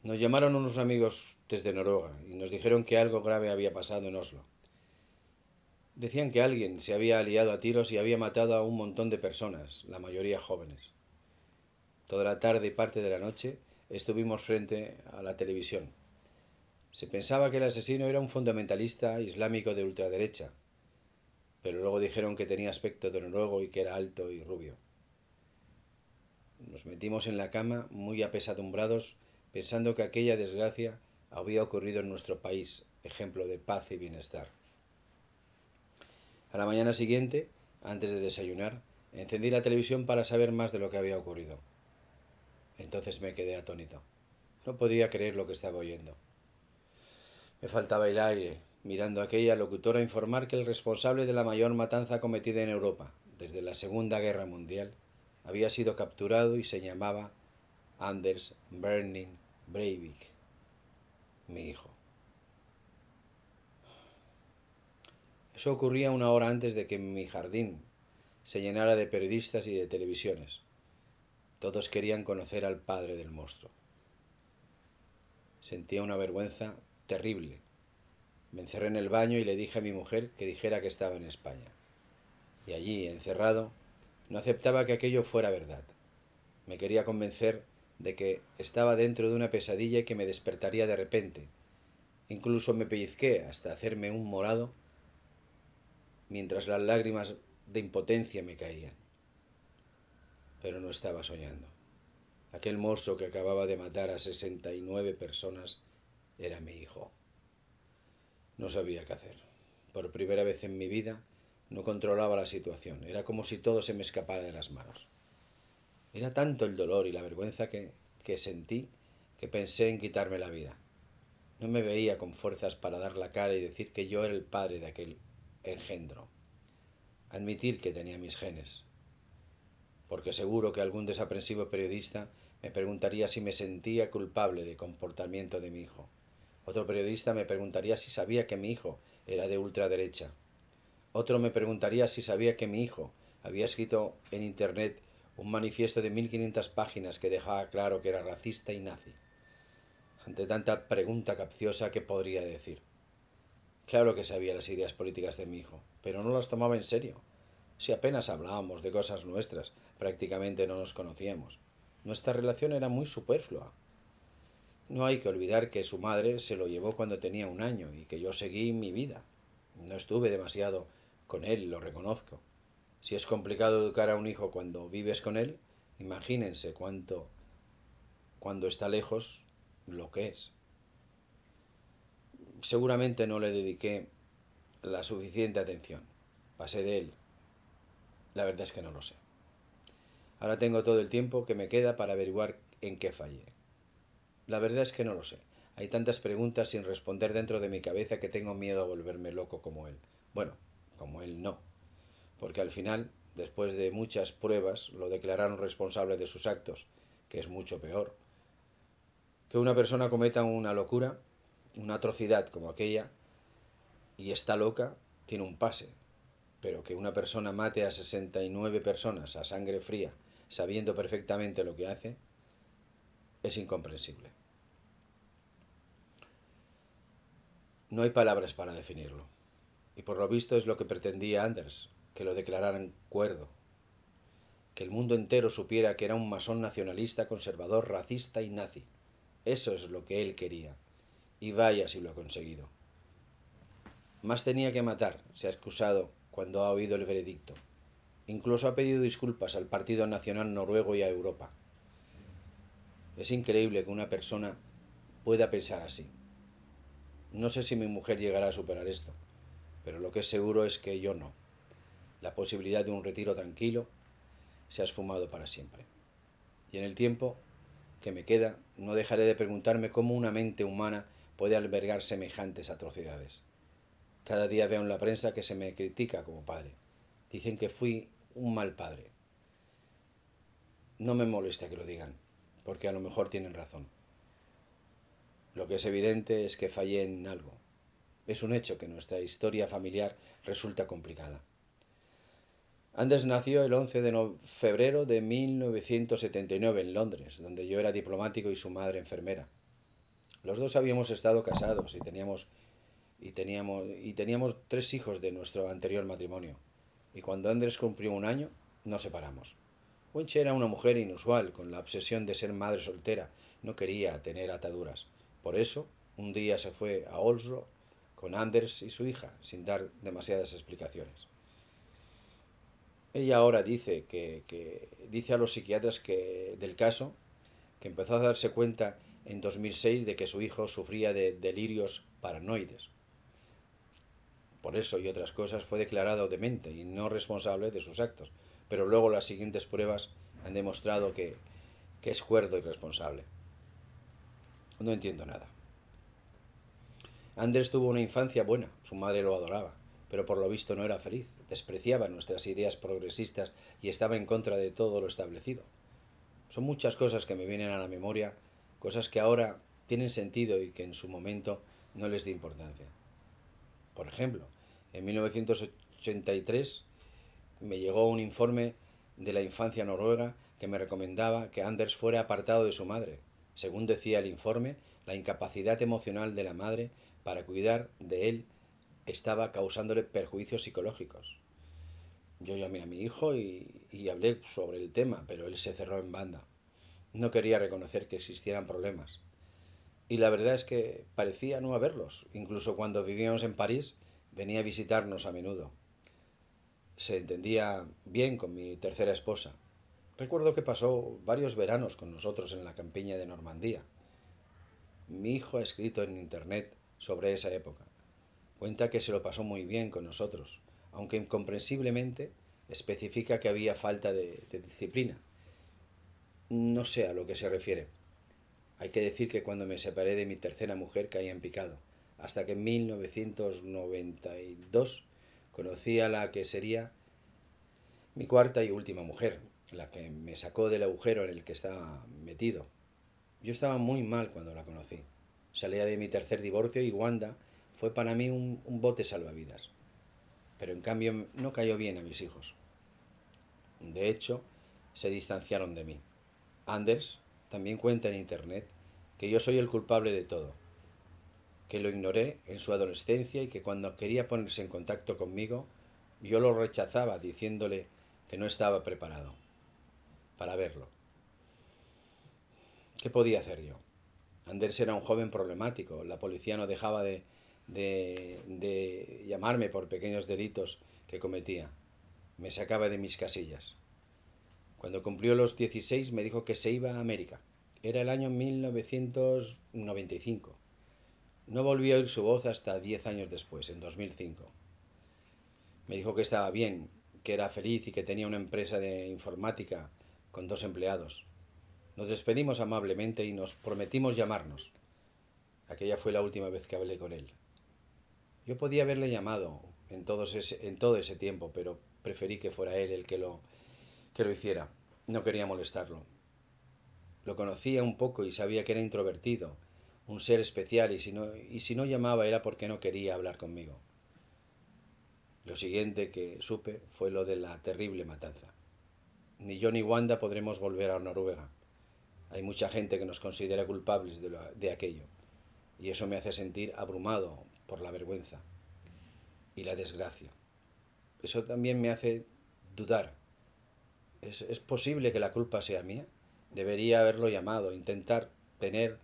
Nos llamaron unos amigos desde Noruega y nos dijeron que algo grave había pasado en Oslo. Decían que alguien se había liado a tiros y había matado a un montón de personas, la mayoría jóvenes. Toda la tarde y parte de la noche estuvimos frente a la televisión. Se pensaba que el asesino era un fundamentalista islámico de ultraderecha, pero luego dijeron que tenía aspecto de noruego y que era alto y rubio. Nos metimos en la cama muy apesadumbrados pensando que aquella desgracia había ocurrido en nuestro país, ejemplo de paz y bienestar. A la mañana siguiente, antes de desayunar, encendí la televisión para saber más de lo que había ocurrido. Entonces me quedé atónito. No podía creer lo que estaba oyendo. Me faltaba el aire, mirando a aquella locutora informar que el responsable de la mayor matanza cometida en Europa, desde la Segunda Guerra Mundial, había sido capturado y se llamaba Anders Behring Breivik, mi hijo. Eso ocurría una hora antes de que mi jardín se llenara de periodistas y de televisiones. Todos querían conocer al padre del monstruo. Sentía una vergüenza terrible. Me encerré en el baño y le dije a mi mujer que dijera que estaba en España. Y allí, encerrado, no aceptaba que aquello fuera verdad. Me quería convencer de que estaba dentro de una pesadilla y que me despertaría de repente. Incluso me pellizqué hasta hacerme un morado mientras las lágrimas de impotencia me caían. Pero no estaba soñando. Aquel monstruo que acababa de matar a 69 personas era mi hijo. No sabía qué hacer. Por primera vez en mi vida no controlaba la situación. Era como si todo se me escapara de las manos. Era tanto el dolor y la vergüenza que sentí que pensé en quitarme la vida. No me veía con fuerzas para dar la cara y decir que yo era el padre de aquel engendro. Admitir que tenía mis genes. Porque seguro que algún desaprensivo periodista me preguntaría si me sentía culpable del comportamiento de mi hijo. Otro periodista me preguntaría si sabía que mi hijo era de ultraderecha. Otro me preguntaría si sabía que mi hijo había escrito en internet un manifiesto de 1500 páginas que dejaba claro que era racista y nazi. Ante tanta pregunta capciosa, ¿qué podría decir? Claro que sabía las ideas políticas de mi hijo, pero no las tomaba en serio. Si apenas hablábamos de cosas nuestras, prácticamente no nos conocíamos. Nuestra relación era muy superflua. No hay que olvidar que su madre se lo llevó cuando tenía 1 año y que yo seguí mi vida. No estuve demasiado con él, lo reconozco. Si es complicado educar a un hijo cuando vives con él, imagínense cuando está lejos lo que es. Seguramente no le dediqué la suficiente atención. Pasé de él. La verdad es que no lo sé. Ahora tengo todo el tiempo que me queda para averiguar en qué fallé. La verdad es que no lo sé. Hay tantas preguntas sin responder dentro de mi cabeza que tengo miedo a volverme loco como él. Bueno, como él no. Porque al final, después de muchas pruebas, lo declararon responsable de sus actos, que es mucho peor. Que una persona cometa una locura, una atrocidad como aquella, y está loca, tiene un pase. Pero que una persona mate a 69 personas a sangre fría, sabiendo perfectamente lo que hace, es incomprensible. No hay palabras para definirlo. Y por lo visto es lo que pretendía Anders, que lo declararan cuerdo. Que el mundo entero supiera que era un masón nacionalista, conservador, racista y nazi. Eso es lo que él quería. Y vaya si lo ha conseguido. Más tenía que matar, se ha excusado cuando ha oído el veredicto. Incluso ha pedido disculpas al Partido Nacional Noruego y a Europa. Es increíble que una persona pueda pensar así. No sé si mi mujer llegará a superar esto, pero lo que es seguro es que yo no. La posibilidad de un retiro tranquilo se ha esfumado para siempre. Y en el tiempo que me queda, no dejaré de preguntarme cómo una mente humana puede albergar semejantes atrocidades. Cada día veo en la prensa que se me critica como padre. Dicen que fui un mal padre. No me molesta que lo digan, porque a lo mejor tienen razón. Lo que es evidente es que fallé en algo. Es un hecho que nuestra historia familiar resulta complicada. Anders nació el 11 de febrero de 1979 en Londres, donde yo era diplomático y su madre enfermera. Los dos habíamos estado casados y teníamos 3 hijos de nuestro anterior matrimonio. Y cuando Andrés cumplió un año, nos separamos. Wenche era una mujer inusual, con la obsesión de ser madre soltera. No quería tener ataduras. Por eso, un día se fue a Oslo con Anders y su hija, sin dar demasiadas explicaciones. Ella ahora dice a los psiquiatras del caso que empezó a darse cuenta en 2006 de que su hijo sufría de delirios paranoides. Por eso y otras cosas fue declarado demente y no responsable de sus actos, pero luego las siguientes pruebas han demostrado que es cuerdo y responsable. No entiendo nada. Anders tuvo una infancia buena, su madre lo adoraba, pero por lo visto no era feliz, despreciaba nuestras ideas progresistas y estaba en contra de todo lo establecido. Son muchas cosas que me vienen a la memoria, cosas que ahora tienen sentido y que en su momento no les di importancia. Por ejemplo, en 1983 me llegó un informe de la infancia noruega que me recomendaba que Anders fuera apartado de su madre. Según decía el informe, la incapacidad emocional de la madre para cuidar de él estaba causándole perjuicios psicológicos. Yo llamé a mi hijo y hablé sobre el tema, pero él se cerró en banda. No quería reconocer que existieran problemas. Y la verdad es que parecía no haberlos. Incluso cuando vivíamos en París, venía a visitarnos a menudo. Se entendía bien con mi tercera esposa. Recuerdo que pasó varios veranos con nosotros en la campiña de Normandía. Mi hijo ha escrito en internet sobre esa época. Cuenta que se lo pasó muy bien con nosotros, aunque incomprensiblemente especifica que había falta de disciplina. No sé a lo que se refiere. Hay que decir que cuando me separé de mi tercera mujer caí en picado, hasta que en 1992 conocí a la que sería mi cuarta y última mujer, la que me sacó del agujero en el que estaba metido. Yo estaba muy mal cuando la conocí. Salía de mi tercer divorcio y Wanda fue para mí un bote salvavidas. Pero en cambio no cayó bien a mis hijos. De hecho, se distanciaron de mí. Anders también cuenta en internet que yo soy el culpable de todo, que lo ignoré en su adolescencia y que cuando quería ponerse en contacto conmigo, yo lo rechazaba diciéndole que no estaba preparado para verlo. ¿Qué podía hacer yo? Anders era un joven problemático, la policía no dejaba de llamarme por pequeños delitos que cometía. Me sacaba de mis casillas. Cuando cumplió los 16 me dijo que se iba a América. Era el año 1995. No volví a oír su voz hasta 10 años después, en 2005. Me dijo que estaba bien, que era feliz y que tenía una empresa de informática con 2 empleados. Nos despedimos amablemente y nos prometimos llamarnos. Aquella fue la última vez que hablé con él. Yo podía haberle llamado en todo ese tiempo, pero preferí que fuera él el que lo hiciera. No quería molestarlo. Lo conocía un poco y sabía que era introvertido, un ser especial, y si no llamaba era porque no quería hablar conmigo. Lo siguiente que supe fue lo de la terrible matanza. Ni yo ni Wanda podremos volver a Noruega. Hay mucha gente que nos considera culpables de aquello, y eso me hace sentir abrumado por la vergüenza y la desgracia. Eso también me hace dudar. ¿Es posible que la culpa sea mía? Debería haberlo llamado, intentar tener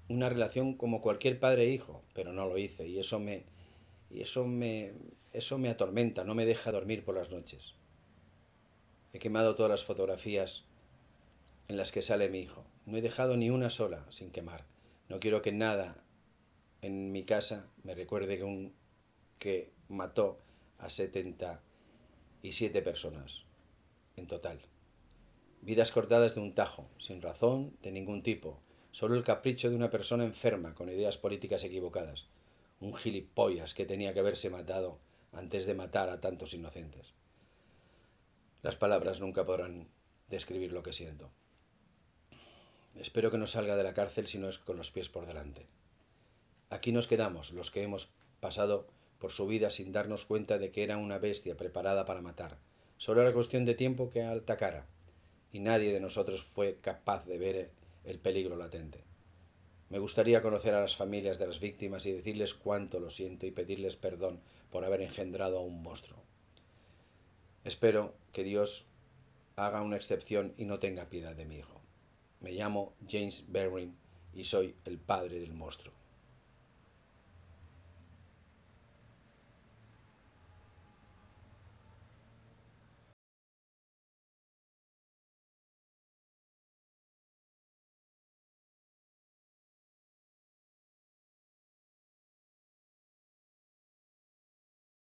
una relación como cualquier padre e hijo, pero no lo hice y eso me atormenta, no me deja dormir por las noches. He quemado todas las fotografías en las que sale mi hijo. No he dejado ni una sola sin quemar. No quiero que nada en mi casa me recuerde que mató a 77 personas en total. Vidas cortadas de un tajo, sin razón de ningún tipo, solo el capricho de una persona enferma con ideas políticas equivocadas, un gilipollas que tenía que haberse matado antes de matar a tantos inocentes. Las palabras nunca podrán describir lo que siento. Espero que no salga de la cárcel si no es con los pies por delante. Aquí nos quedamos, los que hemos pasado por su vida sin darnos cuenta de que era una bestia preparada para matar. Solo era cuestión de tiempo que atacara, y nadie de nosotros fue capaz de ver el peligro latente. Me gustaría conocer a las familias de las víctimas y decirles cuánto lo siento y pedirles perdón por haber engendrado a un monstruo. Espero que Dios haga una excepción y no tenga piedad de mi hijo. Me llamo James Berwin y soy el padre del monstruo.